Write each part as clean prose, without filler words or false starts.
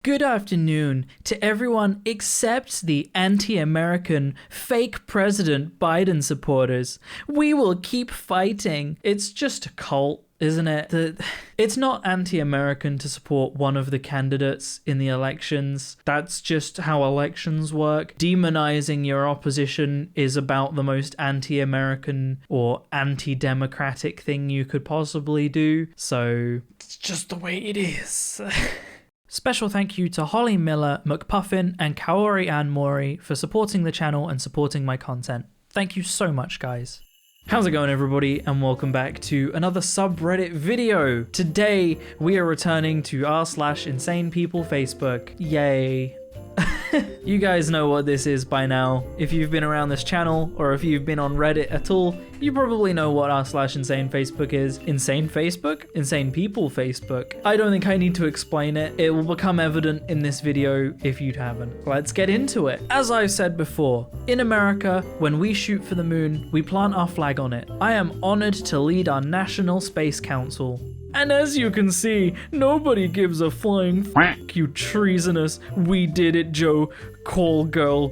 Good afternoon to everyone except the anti-American fake President Biden supporters. We will keep fighting. It's just a cult, isn't it? It's not anti-American to support one of the candidates in the elections. That's just how elections work. Demonizing your opposition is about the most anti-American or anti-democratic thing you could possibly do. So it's just the way it is. Special thank you to Holly Miller, McPuffin, and Kaori Ann Mori for supporting the channel and supporting my content. Thank you so much, guys. How's it going, everybody, and welcome back to another subreddit video. Today, we are returning to r/insane people Facebook. Yay. You guys know what this is by now. If you've been around this channel, or if you've been on Reddit at all, you probably know what r/insane Facebook is. Insane Facebook? Insane people Facebook. I don't think I need to explain it. It will become evident in this video if you haven't. Let's get into it. As I've said before, in America, when we shoot for the moon, we plant our flag on it. I am honored to lead our National Space Council. And as you can see, nobody gives a flying f***, you treasonous, we did it Joe call girl.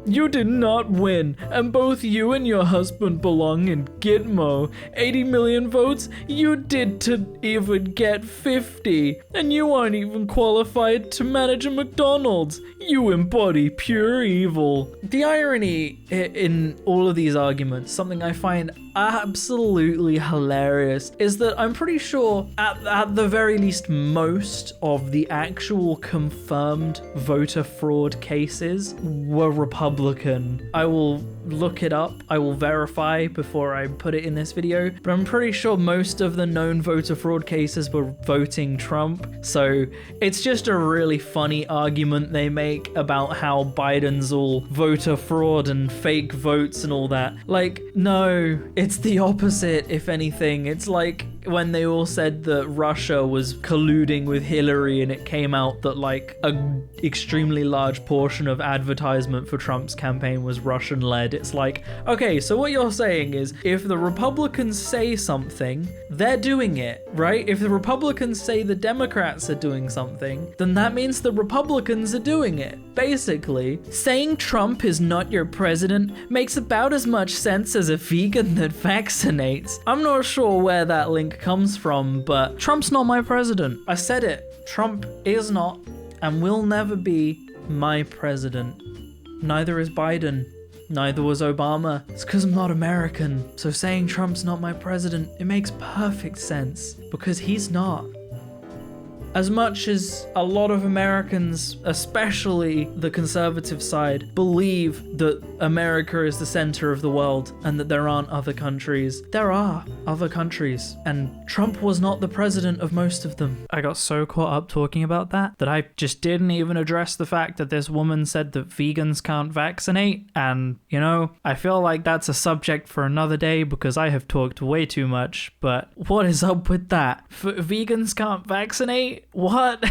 You did not win, and both you and your husband belong in Gitmo. 80 million votes? You did to even get 50, and you aren't even qualified to manage a McDonald's. You embody pure evil. The irony in all of these arguments, something I find absolutely hilarious, is that I'm pretty sure at the very least most of the actual confirmed voter fraud cases were Republican. I will look it up, I will verify before I put it in this video, but I'm pretty sure most of the known voter fraud cases were voting Trump. So it's just a really funny argument they make about how Biden's all voter fraud and fake votes and all that. Like, no, it's the opposite, if anything. It's like when they all said that Russia was colluding with Hillary and it came out that like an extremely large portion of advertisement for Trump's campaign was Russian led. It's like, okay, so what you're saying is if the Republicans say something, they're doing it, right? If the Republicans say the Democrats are doing something, then that means the Republicans are doing it. Basically, saying Trump is not your president makes about as much sense as a vegan that vaccinates. I'm not sure where that link comes from, but Trump's not my president. I said it. Trump is not and will never be my president. Neither is Biden. Neither was Obama. It's because I'm not American. So saying Trump's not my president, it makes perfect sense because he's not. As much as a lot of Americans, especially the conservative side, believe that America is the center of the world and that there aren't other countries, there are other countries, and Trump was not the president of most of them. I got so caught up talking about that I just didn't even address the fact that this woman said that vegans can't vaccinate, and, you know, I feel like that's a subject for another day because I have talked way too much, but what is up with that? Vegans can't vaccinate? What?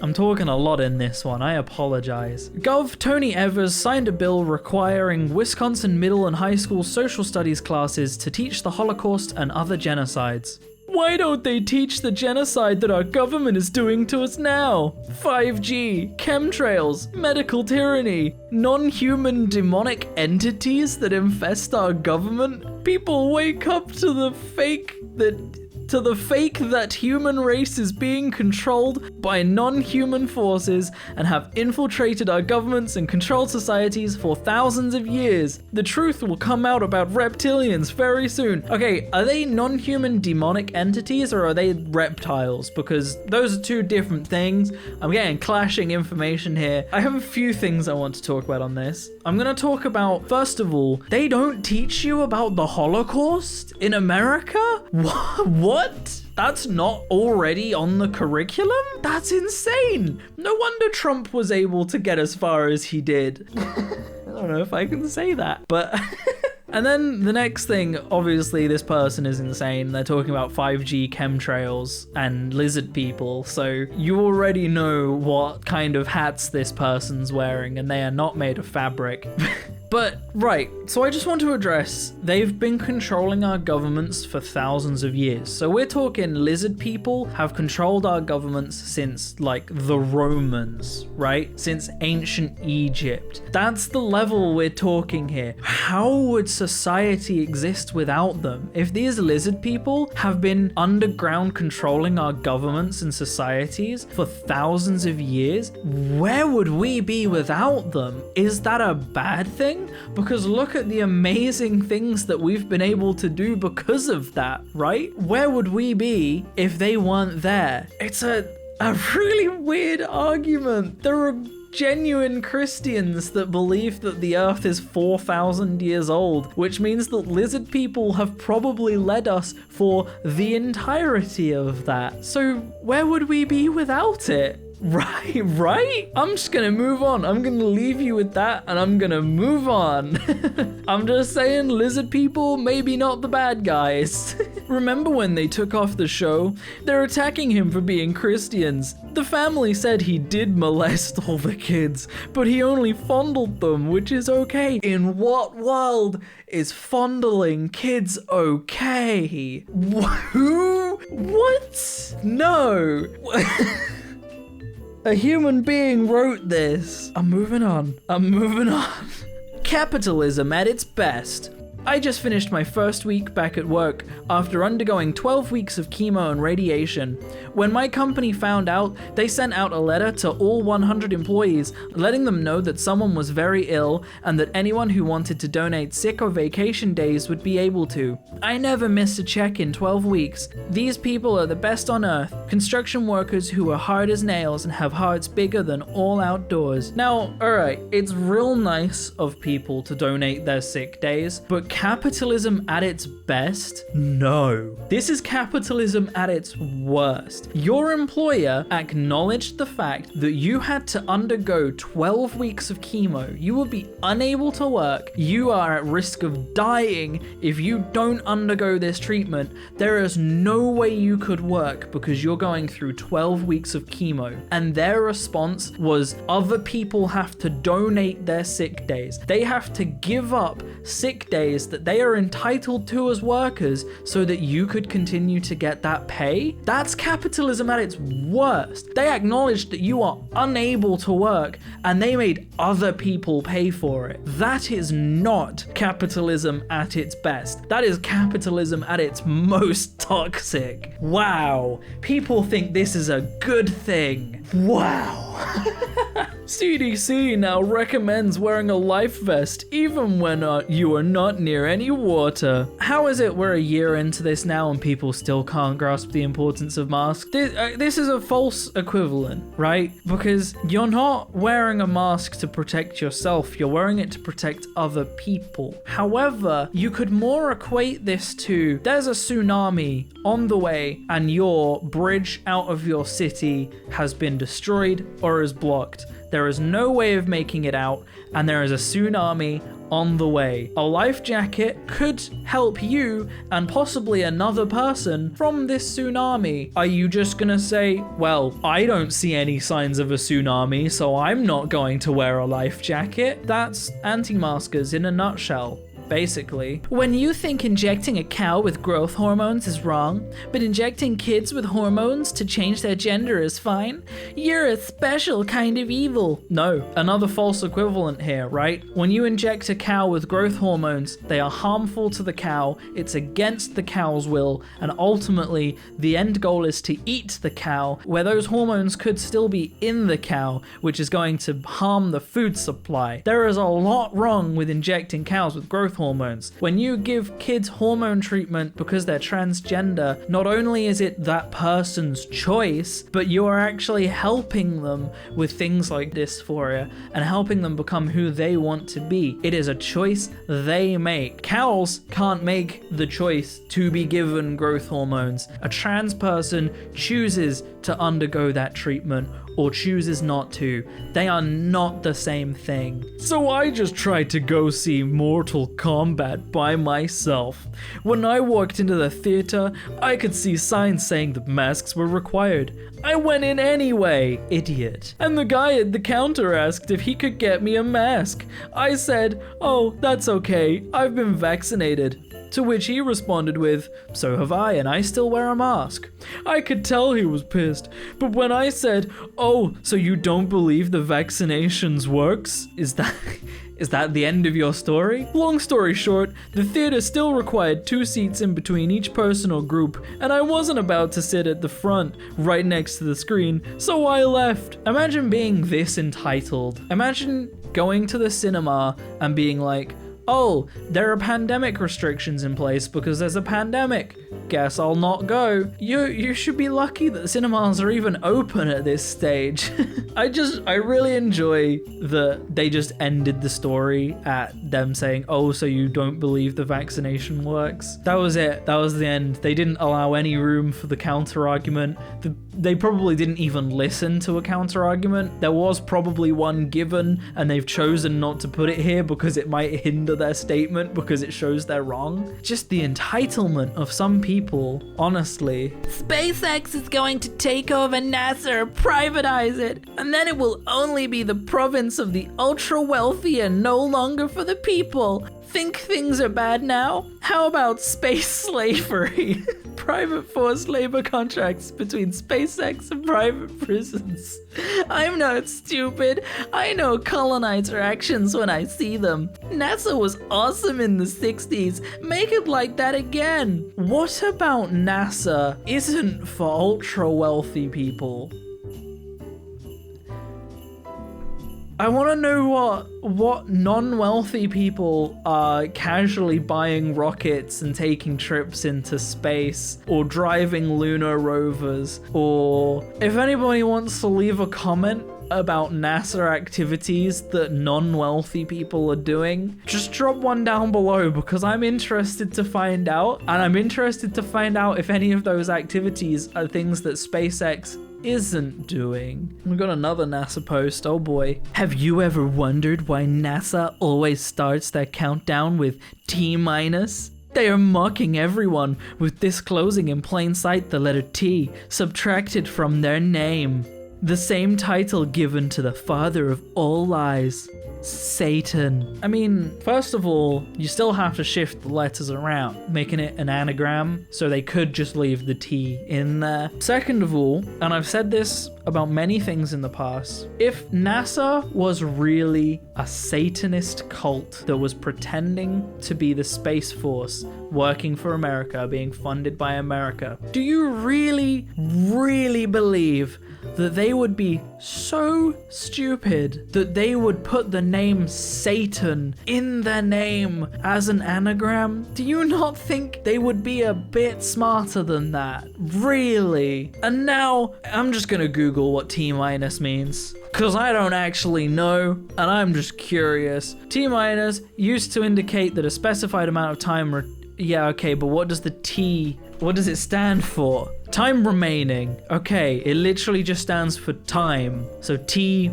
I'm talking a lot in this one, I apologize. Gov Tony Evers signed a bill requiring Wisconsin middle and high school social studies classes to teach the Holocaust and other genocides. Why don't they teach the genocide that our government is doing to us now? 5G, chemtrails, medical tyranny, non-human demonic entities that infest our government? People wake up to the fake that human race is being controlled by non-human forces and have infiltrated our governments and controlled societies for thousands of years. The truth will come out about reptilians very soon. Okay, are they non-human demonic entities or are they reptiles? Because those are two different things. I'm getting clashing information here. I have a few things I want to talk about on this. I'm gonna talk about, first of all, they don't teach you about the Holocaust in America? What? That's not already on the curriculum? That's insane. No wonder Trump was able to get as far as he did. I don't know if I can say that, but... And then the next thing, obviously this person is insane. They're talking about 5G chemtrails and lizard people. So you already know what kind of hats this person's wearing and they are not made of fabric. But, right, so I just want to address, they've been controlling our governments for thousands of years. So we're talking lizard people have controlled our governments since, like, the Romans, right? Since ancient Egypt. That's the level we're talking here. How would society exist without them? If these lizard people have been underground controlling our governments and societies for thousands of years, where would we be without them? Is that a bad thing? Because look at the amazing things that we've been able to do because of that, right? Where would we be if they weren't there? It's a really weird argument. There are genuine Christians that believe that the earth is 4,000 years old, which means that lizard people have probably led us for the entirety of that. So where would we be without it? Right? I'm just gonna move on. I'm gonna leave you with that and I'm gonna move on. I'm just saying, lizard people, maybe not the bad guys. Remember when they took off the show? They're attacking him for being Christians. The family said he did molest all the kids, but he only fondled them, which is okay. In what world is fondling kids okay? Who? What? No. A human being wrote this. I'm moving on. Capitalism at its best. I just finished my first week back at work after undergoing 12 weeks of chemo and radiation. When my company found out, they sent out a letter to all 100 employees letting them know that someone was very ill and that anyone who wanted to donate sick or vacation days would be able to. I never missed a check in 12 weeks. These people are the best on earth, construction workers who are hard as nails and have hearts bigger than all outdoors. Now, alright, it's real nice of people to donate their sick days, but capitalism at its best? No. This is capitalism at its worst. Your employer acknowledged the fact that you had to undergo 12 weeks of chemo. You will be unable to work. You are at risk of dying if you don't undergo this treatment. There is no way you could work because you're going through 12 weeks of chemo. And their response was other people have to donate their sick days. They have to give up sick days that they are entitled to as workers so that you could continue to get that pay. That's capitalism at its worst. They acknowledged that you are unable to work and they made other people pay for it. That is not capitalism at its best. That is capitalism at its most toxic. Wow. People think this is a good thing. Wow. CDC now recommends wearing a life vest even when you are not near any water. How is it we're a year into this now and people still can't grasp the importance of masks? This is a false equivalent, right? Because you're not wearing a mask to protect yourself, you're wearing it to protect other people. However, you could more equate this to there's a tsunami on the way and your bridge out of your city has been destroyed or is blocked. There is no way of making it out, and there is a tsunami on the way. A life jacket could help you and possibly another person from this tsunami. Are you just gonna say, well, I don't see any signs of a tsunami, so I'm not going to wear a life jacket? That's anti-maskers in a nutshell. Basically. When you think injecting a cow with growth hormones is wrong, but injecting kids with hormones to change their gender is fine, you're a special kind of evil. No, another false equivalent here, right? When you inject a cow with growth hormones, they are harmful to the cow, it's against the cow's will, and ultimately the end goal is to eat the cow, where those hormones could still be in the cow, which is going to harm the food supply. There is a lot wrong with injecting cows with growth hormones. When you give kids hormone treatment because they're transgender, not only is it that person's choice, but you are actually helping them with things like dysphoria and helping them become who they want to be. It is a choice they make. Cows can't make the choice to be given growth hormones. A trans person chooses to undergo that treatment or chooses not to. They are not the same thing. So I just tried to go see Mortal Kombat by myself. When I walked into the theater, I could see signs saying that masks were required. I went in anyway, idiot. And the guy at the counter asked if he could get me a mask. I said, "Oh, that's okay, I've been vaccinated." To which he responded with, "So have I, and I still wear a mask." I could tell he was pissed, but when I said, "Oh, so you don't believe the vaccinations works? Is that the end of your story?" Long story short, the theater still required 2 seats in between each person or group, and I wasn't about to sit at the front, right next to the screen, so I left. Imagine being this entitled. Imagine going to the cinema and being like, "Oh, there are pandemic restrictions in place because there's a pandemic. Guess I'll not go." You should be lucky that cinemas are even open at this stage. I really enjoy that they just ended the story at them saying, "Oh, so you don't believe the vaccination works?" That was it. That was the end. They didn't allow any room for the counter argument. They probably didn't even listen to a counter argument. There was probably one given, and they've chosen not to put it here because it might hinder their statement because it shows they're wrong. Just the entitlement of some people, honestly. SpaceX is going to take over NASA, privatize it, and then it will only be the province of the ultra wealthy and no longer for the people. Think things are bad now? How about space slavery? Private forced labor contracts between SpaceX and private prisons. I'm not stupid. I know colonizer actions when I see them. NASA was awesome in the 60s. Make it like that again. What about NASA isn't for ultra wealthy people? I want to know what non-wealthy people are casually buying rockets and taking trips into space, or driving lunar rovers, or if anybody wants to leave a comment about NASA activities that non-wealthy people are doing, just drop one down below because I'm interested to find out, and I'm interested to find out if any of those activities are things that SpaceX isn't doing. We've got another NASA post, oh boy. Have you ever wondered why NASA always starts their countdown with T-? They are mocking everyone with disclosing in plain sight the letter T subtracted from their name. The same title given to the father of all lies, Satan. I mean, first of all, you still have to shift the letters around, making it an anagram, so they could just leave the T in there. Second of all, and I've said this about many things in the past, if NASA was really a Satanist cult that was pretending to be the Space Force, working for America, being funded by America, do you really, really believe that they would be so stupid that they would put the name Satan in their name as an anagram? Do you not think they would be a bit smarter than that? Really? And now I'm just gonna Google what T- means, because I don't actually know, and I'm just curious. T- used to indicate that a specified amount of time yeah, okay, but what does the T, what does it stand for? Time remaining. Okay, it literally just stands for time. So T-,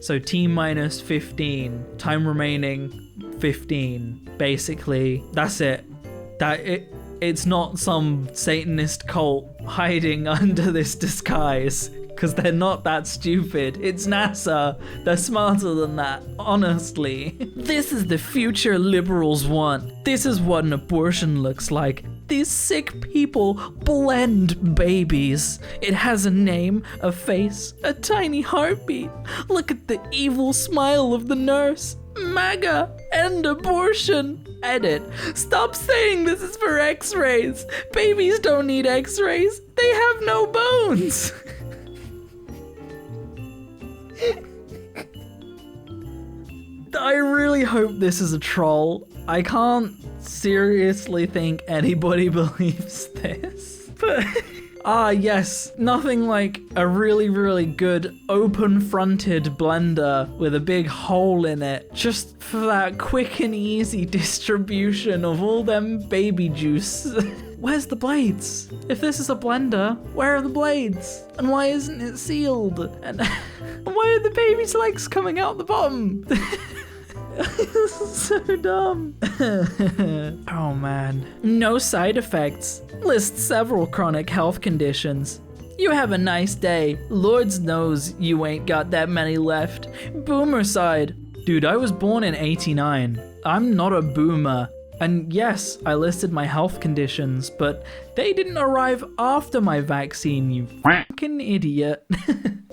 so T- 15. Time remaining 15. Basically, that's it. It's not some Satanist cult hiding under this disguise, because they're not that stupid. It's NASA. They're smarter than that, honestly. This is the future liberals want. This is what an abortion looks like. These sick people blend babies. It has a name, a face, a tiny heartbeat. Look at the evil smile of the nurse. MAGA, end abortion. Edit. Stop saying this is for x-rays. Babies don't need x-rays. They have no bones. I really hope this is a troll. I can't seriously think anybody believes this. But yes, nothing like a really, really good open-fronted blender with a big hole in it, just for that quick and easy distribution of all them baby juice. Where's the blades? If this is a blender, where are the blades? And why isn't it sealed? And why are the baby's legs coming out the bottom? This is so dumb. Oh man. No side effects. List several chronic health conditions. You have a nice day. Lord knows you ain't got that many left. Boomercide. Dude, I was born in 89. I'm not a boomer. And yes, I listed my health conditions, but they didn't arrive after my vaccine, you fucking idiot.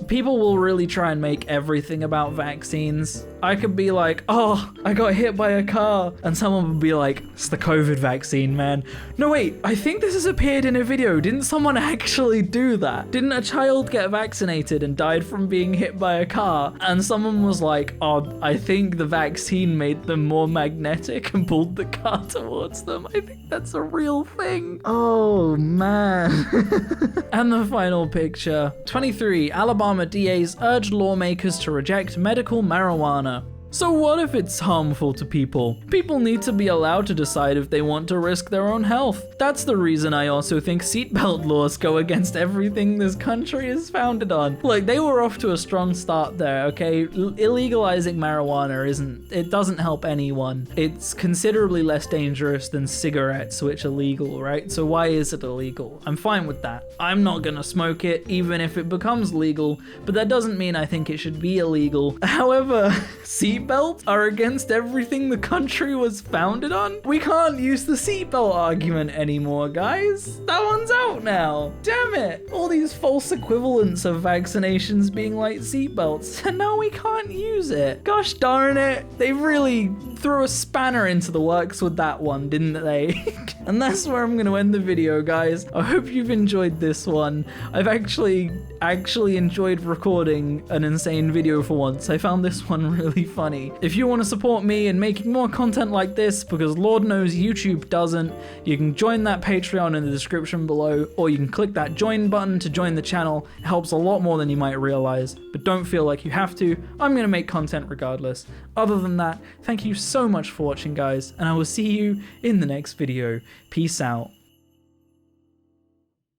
People will really try and make everything about vaccines. I could be like, oh, I got hit by a car. And someone would be like, it's the COVID vaccine, man. No, wait, I think this has appeared in a video. Didn't someone actually do that? Didn't a child get vaccinated and died from being hit by a car? And someone was like, oh, I think the vaccine made them more magnetic and pulled the car towards them. I think that's a real thing. Oh, man. And the final picture. 23, Alabama DAs urge lawmakers to reject medical marijuana. So what if it's harmful to people? People need to be allowed to decide if they want to risk their own health. That's the reason I also think seatbelt laws go against everything this country is founded on. Like, they were off to a strong start there, okay? Illegalizing marijuana it doesn't help anyone. It's considerably less dangerous than cigarettes, which are legal, right? So why is it illegal? I'm fine with that. I'm not gonna smoke it, even if it becomes legal, but that doesn't mean I think it should be illegal. However, seatbelts are against everything the country was founded on? We can't use the seatbelt argument anymore, guys. That one's out now. Damn it. All these false equivalents of vaccinations being like seatbelts, and now we can't use it. Gosh darn it. They really threw a spanner into the works with that one, didn't they? And that's where I'm going to end the video, guys. I hope you've enjoyed this one. I've actually enjoyed recording an insane video for once. I found this one really funny. If you want to support me in making more content like this, because Lord knows YouTube doesn't, you can join that Patreon in the description below, or you can click that join button to join the channel. It helps a lot more than you might realize, but don't feel like you have to. I'm going to make content regardless. Other than that, thank you so much for watching, guys, and I will see you in the next video. Peace out.